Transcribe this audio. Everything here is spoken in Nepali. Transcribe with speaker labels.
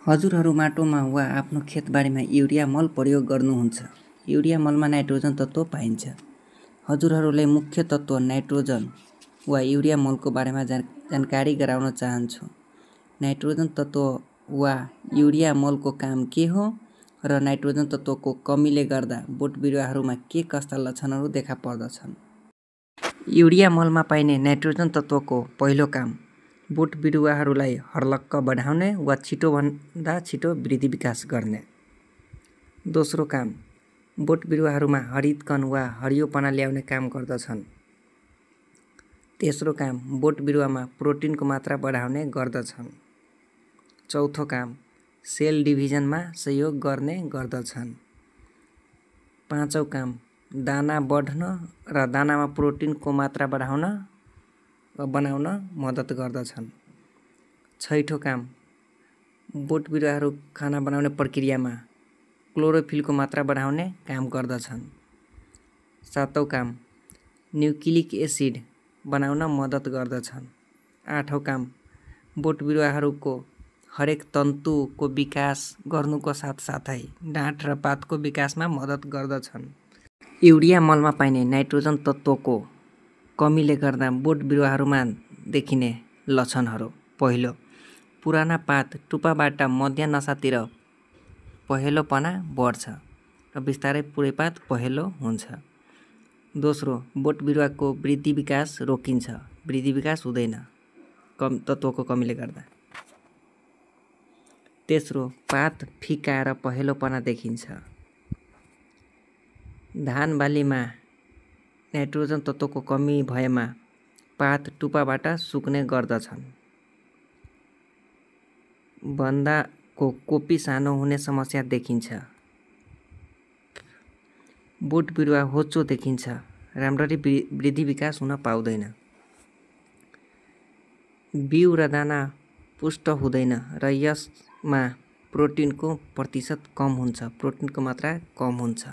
Speaker 1: हजुरहरू माटोमा वा आफ्नो खेतबारीमा युरिया मल प्रयोग गर्नुहुन्छ। युरिया मलमा नाइट्रोजन तत्त्व पाइन्छ। हजुरहरूलाई मुख्य तत्त्व नाइट्रोजन वा युरिया मलको बारेमा जानकारी गराउन चाहन्छु। नाइट्रोजन तत्त्व वा युरिया मलको काम के हो र नाइट्रोजन तत्त्वको कमीले गर्दा बोट बिरुवाहरूमा के कस्ता लक्षणहरू देखा पर्दछन्। युरिया मलमा पाइने नाइट्रोजन तत्त्वको पहिलो काम बोट बिरुवाहरूलाई हर्लक्क बढाउने वा छिटोभन्दा छिटो वृद्धि विकास गर्ने। दोस्रो काम बोट बिरुवाहरूमा हरितकण वा हरियोपना ल्याउने काम गर्दछन्। तेस्रो काम बोट बिरुवामा प्रोटिनको मात्रा बढाउने गर्दछन्। चौथो काम सेल डिभिजनमा सहयोग गर्ने गर्दछन्। पाँचौँ काम दाना बढ्न र दानामा प्रोटिनको मात्रा बढाउन वा बनाउन मद्दत गर्दछन्। छैठौँ काम बोट बिरुवाहरू खाना बनाउने प्रक्रियामा क्लोरोफिलको मात्रा बढाउने काम गर्दछन्। सातौँ काम न्युक्लिक एसिड बनाउन मद्दत गर्दछन्। आठौँ काम बोट बिरुवाहरूको हरेक तन्तुको विकास गर्नुको साथसाथै डाँठ र पातको विकासमा मद्दत गर्दछन्। युरिया मलमा पाइने नाइट्रोजन तत्त्वको कमीले गर्दा बोट बिरुवाहरूमा देखिने लक्षणहरू। पहिलो पुराना पात टुप्पाबाट मध्य नसातिर पहेँलोपना बढ्छ र बिस्तारै पुरै पात पहेँलो हुन्छ। दोस्रो बोट बिरुवाको वृद्धि विकास रोकिन्छ, वृद्धि विकास हुँदैन तत्त्वको कमीले गर्दा। तेस्रो पात फिका र पहेँलोपना देखिन्छ। धान बालीमा नाइट्रोजन तत्त्वको कमी भएमा पात टुप्पाबाट सुक्ने गर्दछन्। बन्दाको कोपी सानो हुने समस्या देखिन्छ। बोट बिरुवा होचो देखिन्छ, राम्ररी वृद्धि विकास हुन पाउँदैन। बिउ र दाना पुष्ट हुँदैन र यसमा प्रोटिनको प्रतिशत कम हुन्छ, प्रोटिनको मात्रा कम हुन्छ।